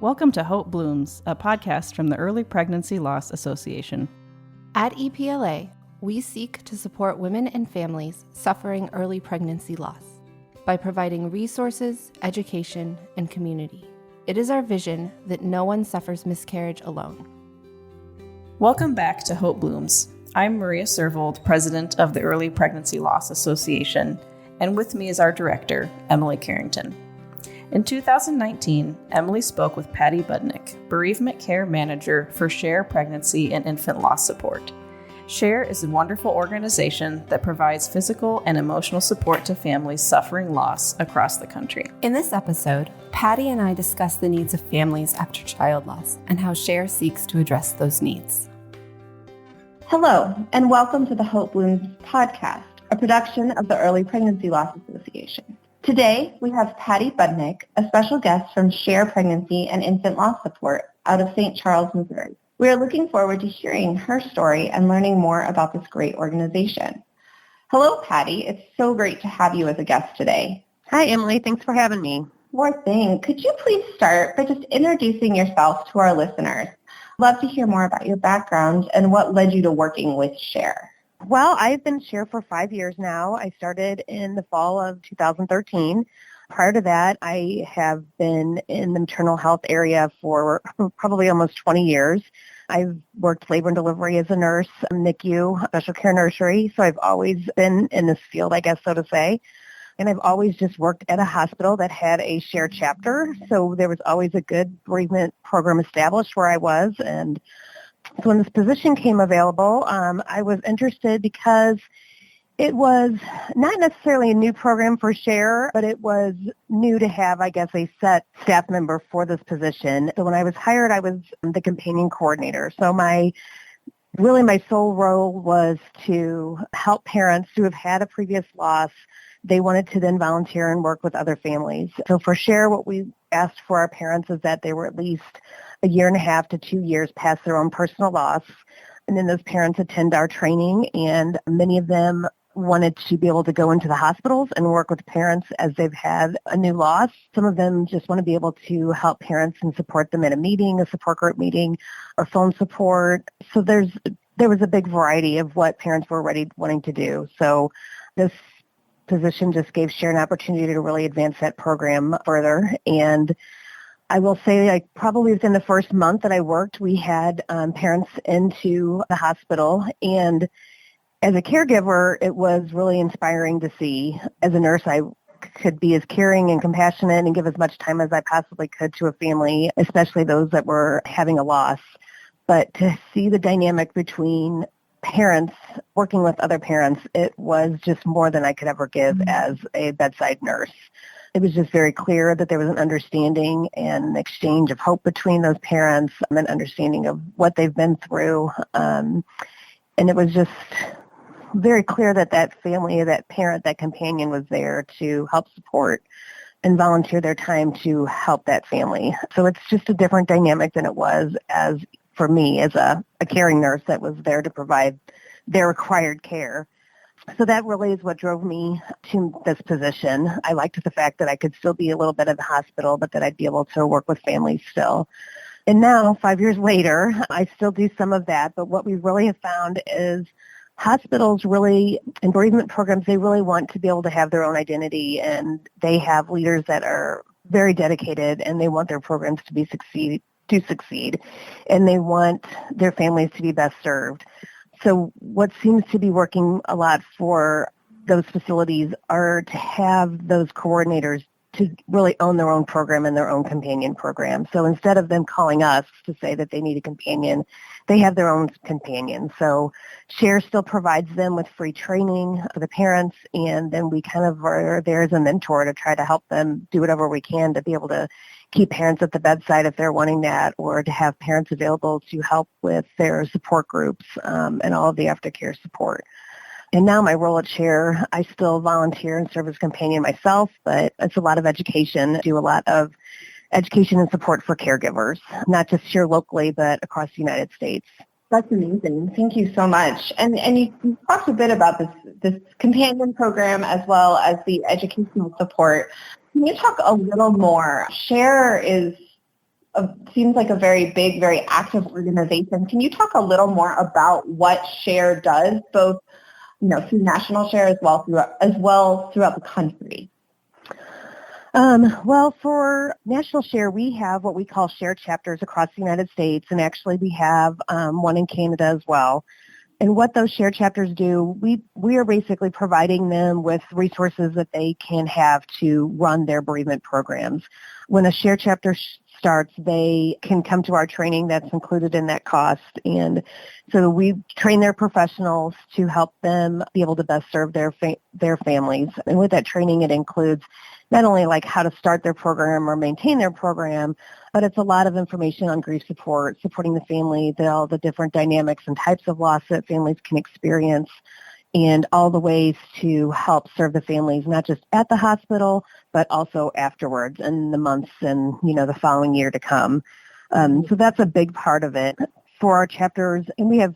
Welcome to Hope Blooms, a podcast from the Early Pregnancy Loss Association. At EPLA, we seek to support women and families suffering early pregnancy loss by providing resources, education, and community. It is our vision that no one suffers miscarriage alone. Welcome back to Hope Blooms. I'm Maria Servold, president of the Early Pregnancy Loss Association, and with me is our director, Emily Carrington. In 2019, Emily spoke with Patti Budnick, bereavement care manager for Share Pregnancy and Infant Loss Support. Share is a wonderful organization that provides physical and emotional support to families suffering loss across the country. In this episode, Patti and I discuss the needs of families after child loss and how Share seeks to address those needs. Hello, and welcome to the Hope Blooms podcast, a production of the Early Pregnancy Loss Association. Today, we have Patti Budnick, a special guest from Share Pregnancy and Infant Loss Support out of St. Charles, Missouri. We are looking forward to hearing her story and learning more about this great organization. Hello, Patti. It's so great to have you as a guest today. Hi, Emily. Thanks for having me. Sure thing. Could you please start by just introducing yourself to our listeners? Love to hear more about your background and what led you to working with Share. Well, I've been Share for 5 years now. I started in the fall of 2013. Prior to that, I have been in the maternal health area for probably almost 20 years. I've worked labor and delivery as a nurse, NICU, special care nursery, so I've always been in this field, I guess, so to say. And I've always just worked at a hospital that had a Share chapter, so there was always a good bereavement program established where I was. And so when this position came available, I was interested because it was not necessarily a new program for Share, but it was new to have, I guess, a set staff member for this position. So when I was hired, I was the companion coordinator. So my sole role was to help parents who have had a previous loss. They wanted to then volunteer and work with other families. So for Share, what we asked for our parents is that they were at least a year and a half to 2 years past their own personal loss. And then those parents attend our training, and many of them wanted to be able to go into the hospitals and work with parents as they've had a new loss. Some of them just want to be able to help parents and support them at a meeting, a support group meeting, or phone support. So there was a big variety of what parents were wanting to do. So this position just gave Share an opportunity to really advance that program further. And I will say, like, probably within the first month that I worked, we had parents into the hospital. And as a caregiver, it was really inspiring to see. As a nurse, I could be as caring and compassionate and give as much time as I possibly could to a family, especially those that were having a loss. But to see the dynamic between parents working with other parents, it was just more than I could ever give as a bedside nurse. It was just very clear that there was an understanding and an exchange of hope between those parents, an understanding of what they've been through. And it was just very clear that that family, that parent, that companion was there to help support and volunteer their time to help that family. So it's just a different dynamic than it was as for me as a caring nurse that was there to provide their required care. So that really is what drove me to this position. I liked the fact that I could still be a little bit at the hospital, but that I'd be able to work with families still. And now, 5 years later, I still do some of that. But what we really have found is hospitals really, and bereavement programs, they really want to be able to have their own identity. And they have leaders that are very dedicated, and they want their programs to succeed. And they want their families to be best served. So what seems to be working a lot for those facilities are to have those coordinators to really own their own program and their own companion program. So instead of them calling us to say that they need a companion, they have their own companion. So Share still provides them with free training for the parents, and then we kind of are there as a mentor to try to help them do whatever we can to be able to keep parents at the bedside if they're wanting that, or to have parents available to help with their support groups and all of the aftercare support. And now my role at Share, I still volunteer and serve as companion myself, but it's a lot of education. I do a lot of education and support for caregivers, not just here locally, but across the United States. That's amazing. Thank you so much. And you talked a bit about this companion program as well as the educational support. Can you talk a little more? Share is seems like a very big, very active organization. Can you talk a little more about what SHARE does, both through national SHARE as well throughout the country? Well, for National SHARE, we have what we call SHARE chapters across the United States, and actually we have one in Canada as well. And what those SHARE chapters do, we are basically providing them with resources that they can have to run their bereavement programs. When a SHARE chapter starts, they can come to our training that's included in that cost. And so we train their professionals to help them be able to best serve their families. And with that training, it includes not only like how to start their program or maintain their program, but it's a lot of information on grief support, supporting the family, all the different dynamics and types of loss that families can experience, and all the ways to help serve the families, not just at the hospital, but also afterwards and the months and, the following year to come. So that's a big part of it for our chapters. And we have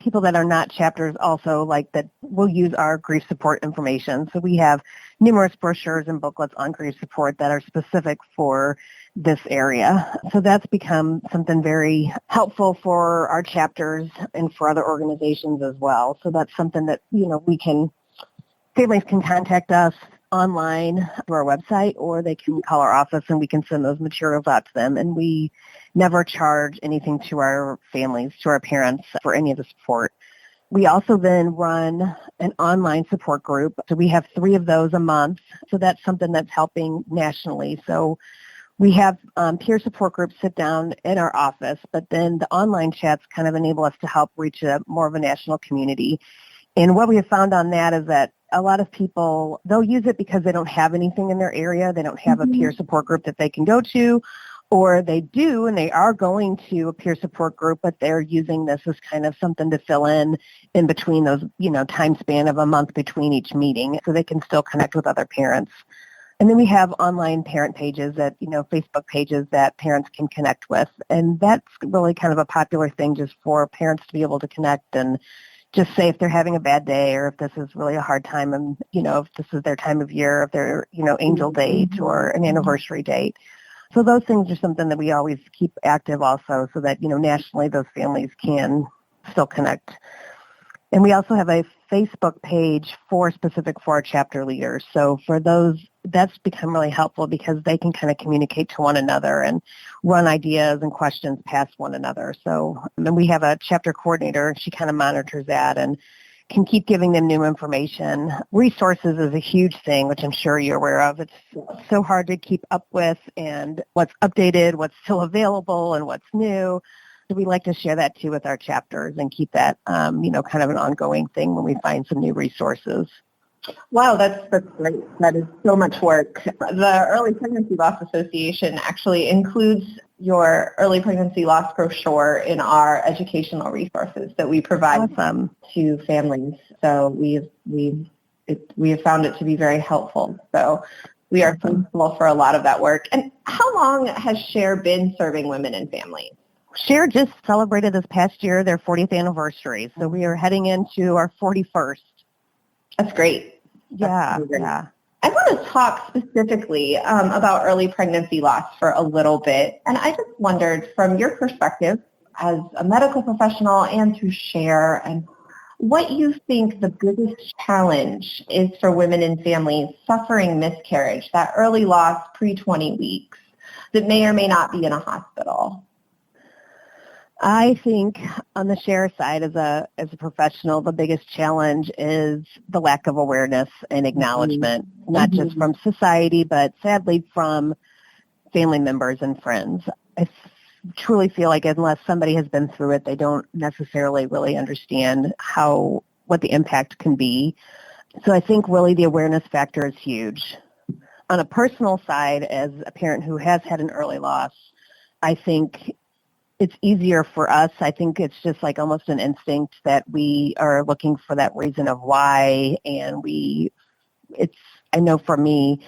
people that are not chapters also like that will use our grief support information. So we have numerous brochures and booklets on grief support that are specific for this area. So that's become something very helpful for our chapters and for other organizations as well. So that's something that, families can contact us online through our website, or they can call our office and we can send those materials out to them. And we never charge anything to our families, to our parents for any of the support. We also then run an online support group. So we have 3 of those a month. So that's something that's helping nationally. So we have peer support groups sit down in our office, but then the online chats kind of enable us to help reach more of a national community. And what we have found on that is that a lot of people, they'll use it because they don't have anything in their area. They don't have a peer support group that they can go to, or they do and they are going to a peer support group, but they're using this as kind of something to fill in between those, time span of a month between each meeting, so they can still connect with other parents. And then we have online parent pages Facebook pages that parents can connect with. And that's really kind of a popular thing just for parents to be able to connect and just say if they're having a bad day or if this is really a hard time and, if this is their time of year, if they're, angel date or an anniversary date. So those things are something that we always keep active also so that, nationally those families can still connect. And we also have a Facebook page specific for our chapter leaders. So for those, that's become really helpful because they can kind of communicate to one another and run ideas and questions past one another. So and we have a chapter coordinator. She kind of monitors that and can keep giving them new information. Resources is a huge thing, which I'm sure you're aware of. It's so hard to keep up with and what's updated, what's still available, and what's new. So we like to share that too with our chapters and keep that, kind of an ongoing thing when we find some new resources. Wow, that's great. That is so much work. The Early Pregnancy Loss Association actually includes your early pregnancy loss brochure in our educational resources that we provide to families. So we have found it to be very helpful. So we are thankful for a lot of that work. And how long has SHARE been serving women and families? SHARE just celebrated this past year their 40th anniversary. So we are heading into our 41st. That's great. Yeah. I want to talk specifically about early pregnancy loss for a little bit. And I just wondered, from your perspective as a medical professional and through SHARE, and what you think the biggest challenge is for women and families suffering miscarriage, that early loss pre-20 weeks, that may or may not be in a hospital. I think on the SHARE side as a professional, the biggest challenge is the lack of awareness and acknowledgement, not just from society, but sadly from family members and friends. I truly feel like unless somebody has been through it, they don't necessarily really understand what the impact can be. So I think really the awareness factor is huge. On a personal side, as a parent who has had an early loss, I think it's easier for us. I think it's just like almost an instinct that we are looking for that reason of why. And I know for me,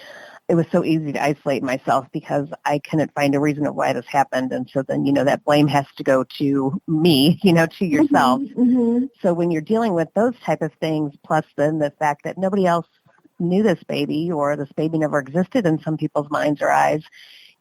it was so easy to isolate myself because I couldn't find a reason of why this happened. And so then, that blame has to go to me, to yourself. Mm-hmm. So when you're dealing with those type of things, plus then the fact that nobody else knew this baby or this baby never existed in some people's minds or eyes,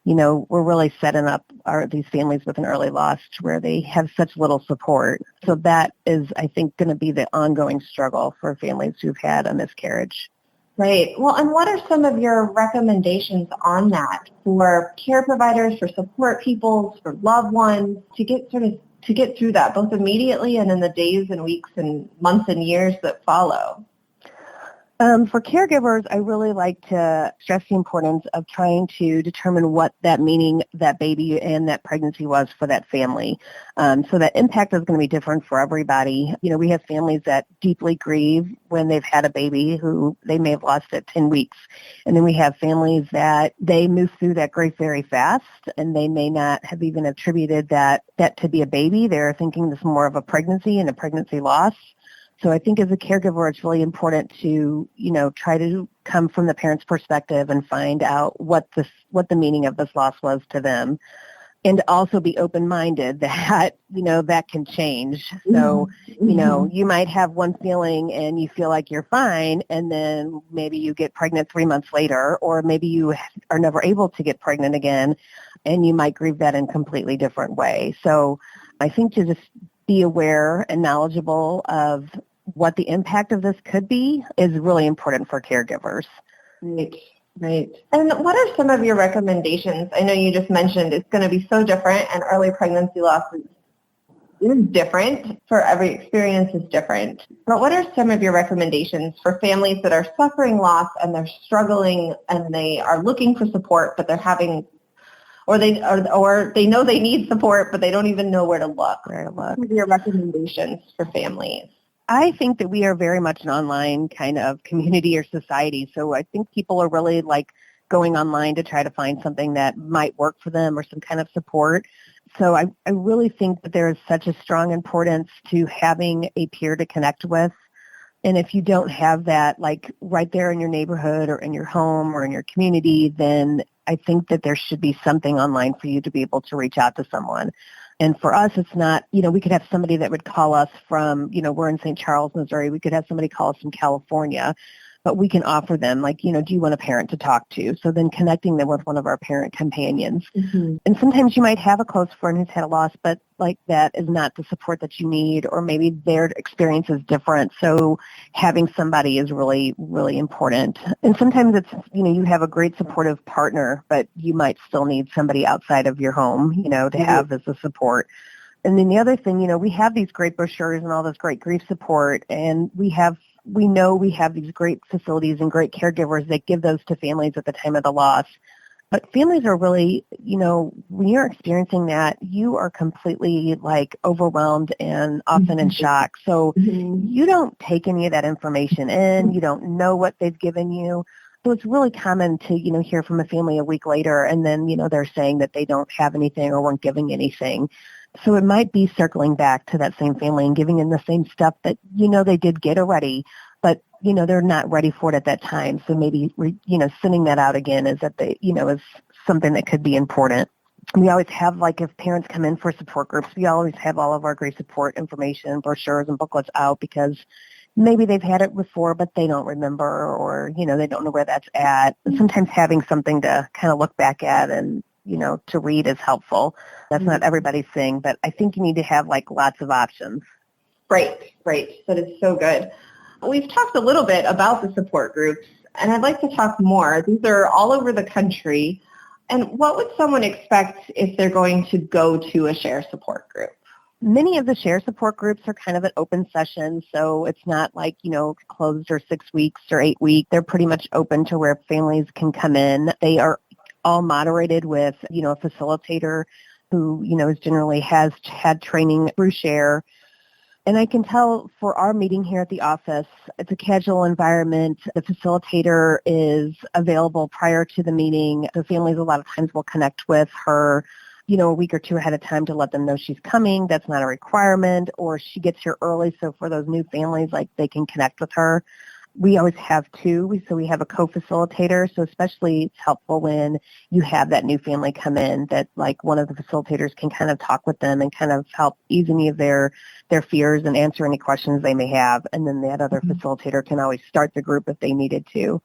we're really setting up these families with an early loss to where they have such little support. So that is, I think, going to be the ongoing struggle for families who've had a miscarriage. Right. Well, and what are some of your recommendations on that for care providers, for support people, for loved ones to get through that, both immediately and in the days and weeks and months and years that follow? For caregivers, I really like to stress the importance of trying to determine what that meaning that baby and that pregnancy was for that family. So that impact is going to be different for everybody. We have families that deeply grieve when they've had a baby who they may have lost at 10 weeks. And then we have families that they move through that grief very fast, and they may not have even attributed that to be a baby. They're thinking this more of a pregnancy and a pregnancy loss. So I think as a caregiver, it's really important to, try to come from the parent's perspective and find out what the meaning of this loss was to them, and also be open-minded that, that can change. So, you might have one feeling and you feel like you're fine, and then maybe you get pregnant 3 months later, or maybe you are never able to get pregnant again, and you might grieve that in a completely different way. So I think to just be aware and knowledgeable of what the impact of this could be is really important for caregivers. Right. And what are some of your recommendations? I know you just mentioned it's going to be so different, and early pregnancy loss is different. For every experience is different. But what are some of your recommendations for families that are suffering loss and they're struggling and they are looking for support, but they're having, or they know they need support, but they don't even know where to look? What are your recommendations for families? I think that we are very much an online kind of community or society. So I think people are really going online to try to find something that might work for them or some kind of support. So I really think that there is such a strong importance to having a peer to connect with. And if you don't have that right there in your neighborhood or in your home or in your community, then I think that there should be something online for you to be able to reach out to someone. And for us, it's not, we could have somebody that would call us from, we're in St. Charles, Missouri. We could have somebody call us from California, but we can offer them do you want a parent to talk to? So then connecting them with one of our parent companions. Mm-hmm. And sometimes you might have a close friend who's had a loss, but that is not the support that you need, or maybe their experience is different. So having somebody is really, really important. And sometimes it's, you have a great supportive partner, but you might still need somebody outside of your home, to have as a support. And then the other thing, we have these great brochures and all this great grief support, and we know we have these great facilities and great caregivers that give those to families at the time of the loss. But families are really, when you're experiencing that, you are completely overwhelmed and often in shock. So you don't take any of that information in. You don't know what they've given you. So it's really common to, hear from a family a week later, and then, they're saying that they don't have anything or weren't giving anything. So it might be circling back to that same family and giving them the same stuff that, they did get already, but, they're not ready for it at that time. So maybe, sending that out again is something that could be important. We always have, if parents come in for support groups, we always have all of our grief support information, brochures and booklets out, because maybe they've had it before, but they don't remember, or, they don't know where that's at. And sometimes having something to kind of look back at and, to read is helpful. That's not everybody's thing, but I think you need to have lots of options. Right. That is so good. We've talked a little bit about the support groups, and I'd like to talk more. These are all over the country. And what would someone expect if they're going to go to a share support group? Many of the share support groups are kind of an open session, so it's not closed or 6 weeks or 8 weeks. They're pretty much open to where families can come in. They are all moderated with, a facilitator who, is generally has had training through share. And I can tell for our meeting here at the office, it's a casual environment. The facilitator is available prior to the meeting. The families a lot of times will connect with her, a week or two ahead of time to let them know she's coming. That's not a requirement, or she gets here early. So for those new families, they can connect with her. We always have two, so we have a co-facilitator, so especially it's helpful when you have that new family come in that one of the facilitators can kind of talk with them and kind of help ease any of their fears and answer any questions they may have, and then that other facilitator can always start the group if they needed to.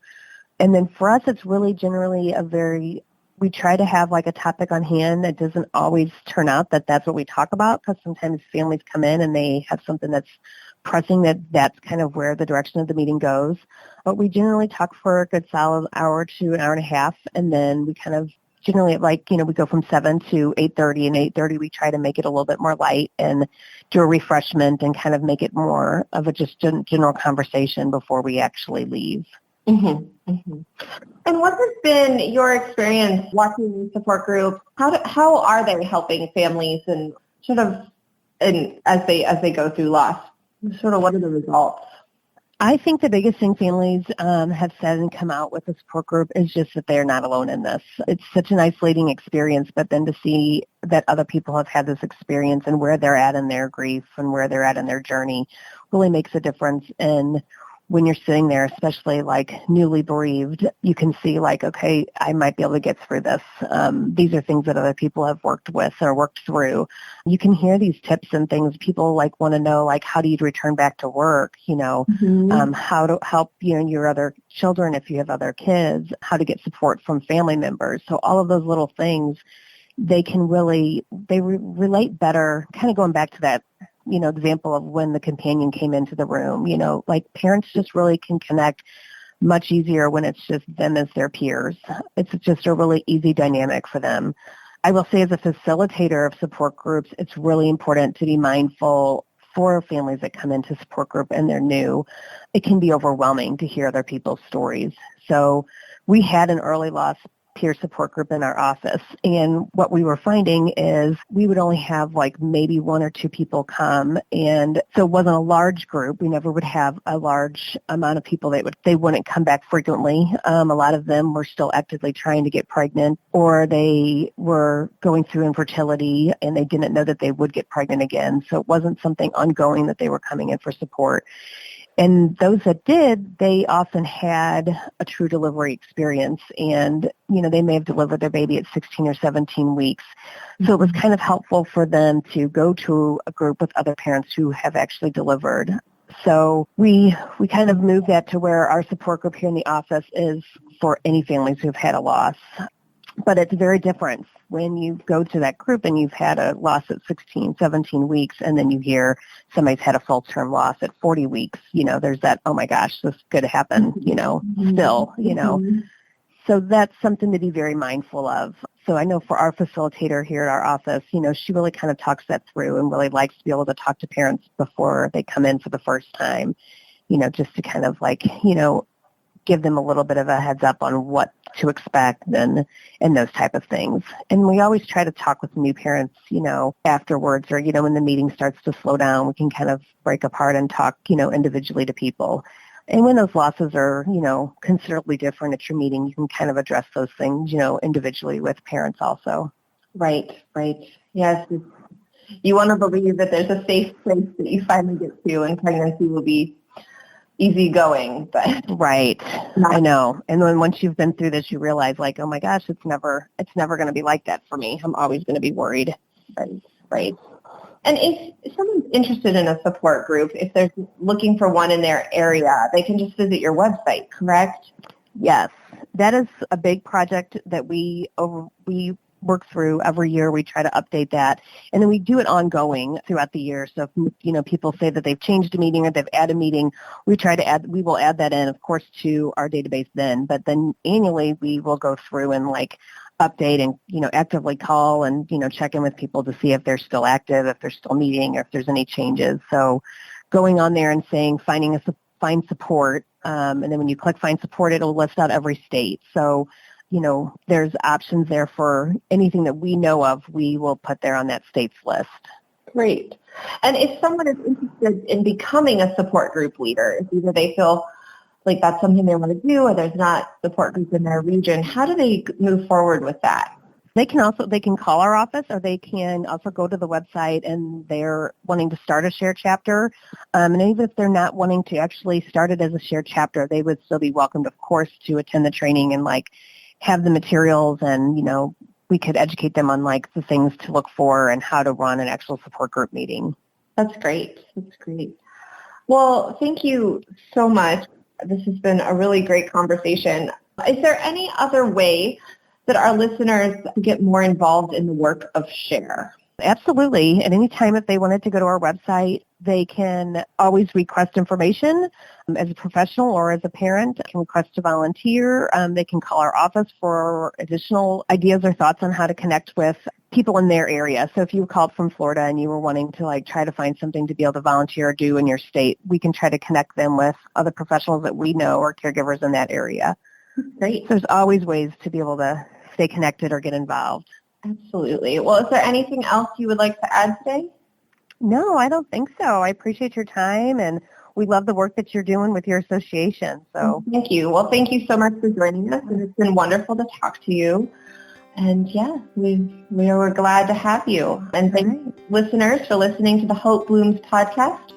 And then for us, it's really generally a very we try to have like a topic on hand. It doesn't always turn out that that's what we talk about, because sometimes families come in and they have something that's pressing, that's kind of where the direction of the meeting goes. But we generally talk for a good solid hour to an hour and a half, and then we kind of generally, like, we go from 7 to 8:30, and 8:30 we try to make it a little bit more light and do a refreshment and kind of make it more of a just general conversation before we actually leave. Mm-hmm. Mm-hmm. And what has been your experience watching the support group? How are they helping families and sort of, and as they go through loss? Sort of what are the results? I think the biggest thing families have said and come out with the support group is just that they're not alone in this. It's such an isolating experience, but then to see that other people have had this experience and where they're at in their grief and where they're at in their journey really makes a difference. And when you're sitting there, especially like newly bereaved, you can see like, okay, I might be able to get through this. These are things that other people have worked with or worked through. You can hear these tips and things. People like want to know, like, how do you return back to work? How to help, your other children if you have other kids, how to get support from family members. So all of those little things, they can really, relate better, kind of going back to that example of when the companion came into the room, like parents just really can connect much easier when it's just them as their peers. It's just a really easy dynamic for them. I will say as a facilitator of support groups, it's really important to be mindful for families that come into support group and they're new. It can be overwhelming to hear other people's stories. So we had an early loss peer support group in our office. And what we were finding is we would only have like maybe 1 or 2 people come. And so it wasn't a large group. We never would have a large amount of people. They wouldn't come back frequently. A lot of them were still actively trying to get pregnant, or they were going through infertility and they didn't know that they would get pregnant again. So it wasn't something ongoing that they were coming in for support. And those that did, they often had a true delivery experience, and, they may have delivered their baby at 16 or 17 weeks. So it was kind of helpful for them to go to a group with other parents who have actually delivered. So we kind of moved that to where our support group here in the office is for any families who've had a loss. But it's very different when you go to that group and you've had a loss at 16, 17 weeks, and then you hear somebody's had a full-term loss at 40 weeks. There's that, oh my gosh, this could happen, still. So that's something to be very mindful of. So I know for our facilitator here at our office, she really kind of talks that through and really likes to be able to talk to parents before they come in for the first time, just to kind of like, give them a little bit of a heads up on what to expect and those type of things. And we always try to talk with new parents, afterwards, or, when the meeting starts to slow down, we can kind of break apart and talk, individually to people. And when those losses are, considerably different at your meeting, you can kind of address those things, individually with parents also. Right. Yes. You want to believe that there's a safe place that you finally get to, and pregnancy will be easygoing, but right. I know. And then once you've been through this, you realize, like, oh my gosh, it's never going to be like that for me. I'm always going to be worried. Right. And if someone's interested in a support group, if they're looking for one in their area, they can just visit your website, correct? Yes. That is a big project that we work through every year. We try to update that, and then we do it ongoing throughout the year. So if people say that they've changed a meeting or they've added a meeting, we will add that in, of course, to our database then. But then annually we will go through and like update and actively call and check in with people to see if they're still active, if they're still meeting, or if there's any changes. So going on there and saying find support, and then when you click find support, it'll list out every state. So there's options there for anything that we know of, we will put there on that state's list. Great. And if someone is interested in becoming a support group leader, if either they feel like that's something they want to do or there's not support group in their region, how do they move forward with that? They can call our office, or they can also go to the website and they're wanting to start a shared chapter. And even if they're not wanting to actually start it as a shared chapter, they would still be welcomed, of course, to attend the training and have the materials, and we could educate them on the things to look for and how to run an actual support group meeting. That's great. Well, thank you so much. This has been a really great conversation. Is there any other way that our listeners get more involved in the work of SHARE? Absolutely. At any time, if they wanted to go to our website, they can always request information as a professional or as a parent. Can request to volunteer. They can call our office for additional ideas or thoughts on how to connect with people in their area. So if you called from Florida and you were wanting to try to find something to be able to volunteer or do in your state, we can try to connect them with other professionals that we know or caregivers in that area. Great. So there's always ways to be able to stay connected or get involved. Absolutely. Well, is there anything else you would like to add today? No, I don't think so. I appreciate your time, and we love the work that you're doing with your association. So thank you. Well, thank you so much for joining us, and it's been wonderful to talk to you. And yeah, we are glad to have you. And thank listeners for listening to the Hope Blooms podcast,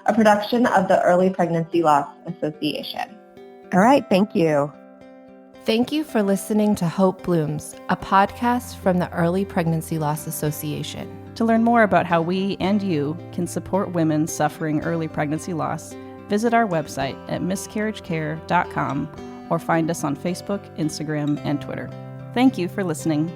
a production of the Early Pregnancy Loss Association. All right. Thank you. Thank you for listening to Hope Blooms, a podcast from the Early Pregnancy Loss Association. To learn more about how we and you can support women suffering early pregnancy loss, visit our website at miscarriagecare.com or find us on Facebook, Instagram, and Twitter. Thank you for listening.